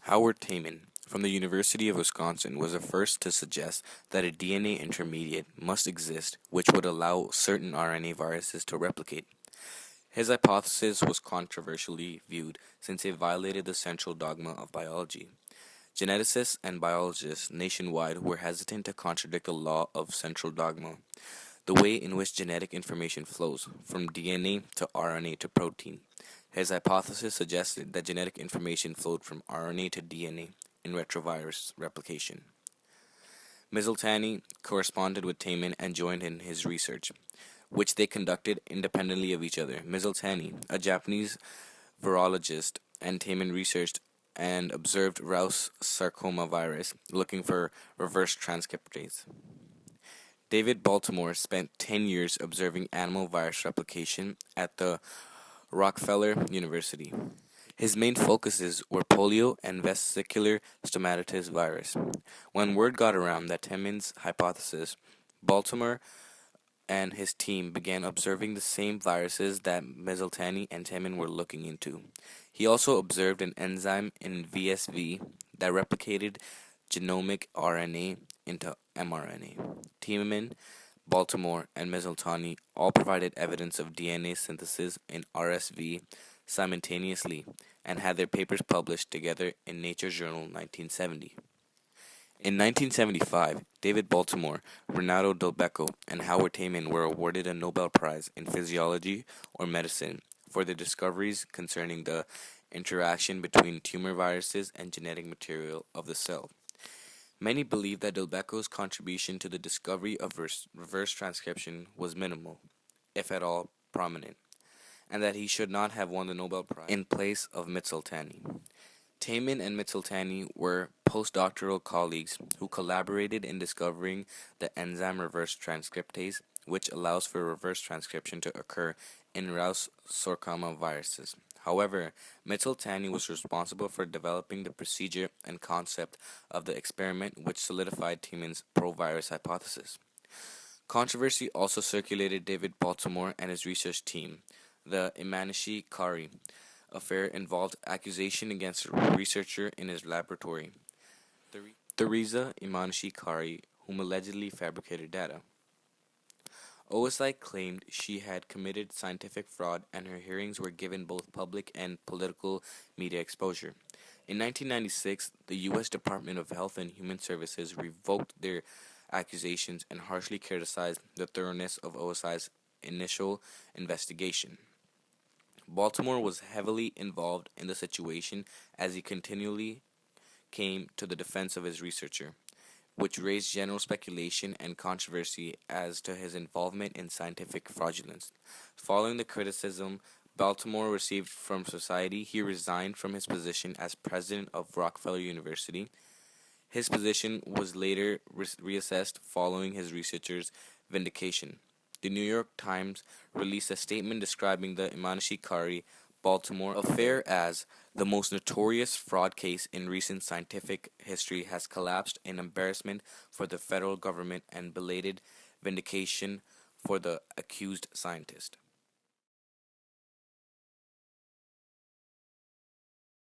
Howard Tayman, from the University of Wisconsin, was the first to suggest that a DNA intermediate must exist which would allow certain RNA viruses to replicate. His hypothesis was controversially viewed since it violated the central dogma of biology. Geneticists and biologists nationwide were hesitant to contradict the law of central dogma, the way in which genetic information flows from DNA to RNA to protein. His hypothesis suggested that genetic information flowed from RNA to DNA in retrovirus replication. Miziltani corresponded with Tayman and joined in his research, which they conducted independently of each other. Miziltani, a Japanese virologist, and Tayman researched and observed Rous sarcoma virus, looking for reverse transcriptase. David Baltimore spent 10 years observing animal virus replication at the Rockefeller University. His main focuses were polio and vesicular stomatitis virus. When word got around that Tayman's hypothesis, Baltimore and his team began observing the same viruses that Miziltani and Tayman were looking into. He also observed an enzyme in VSV that replicated genomic RNA into mRNA. Tayman, Baltimore, and Miziltani all provided evidence of DNA synthesis in RSV simultaneously and had their papers published together in Nature Journal 1970. In 1975, David Baltimore, Renato Delbecco, and Howard Tayman were awarded a Nobel Prize in Physiology or Medicine for their discoveries concerning the interaction between tumor viruses and genetic material of the cell. Many believe that Delbecco's contribution to the discovery of reverse transcription was minimal, if at all prominent, and that he should not have won the Nobel Prize in place of Miziltani. Tayman and Miziltani were postdoctoral colleagues who collaborated in discovering the enzyme reverse transcriptase, which allows for reverse transcription to occur in Rous sarcoma viruses. However, Miziltani was responsible for developing the procedure and concept of the experiment which solidified Tayman's pro-virus hypothesis. Controversy also circulated David Baltimore and his research team. The Imanishi-Kari affair involved accusation against a researcher in his laboratory, Theresa Imanishi-Kari, whom allegedly fabricated data. OSI claimed she had committed scientific fraud and her hearings were given both public and political media exposure. In 1996, the U.S. Department of Health and Human Services revoked their accusations and harshly criticized the thoroughness of OSI's initial investigation. Baltimore was heavily involved in the situation as he continually came to the defense of his researcher, which raised general speculation and controversy as to his involvement in scientific fraudulence. Following the criticism Baltimore received from society, he resigned from his position as president of Rockefeller University. His position was later reassessed following his researcher's vindication. The New York Times released a statement describing the Imanishi-Kari Baltimore affair as the most notorious fraud case in recent scientific history has collapsed in embarrassment for the federal government and belated vindication for the accused scientist.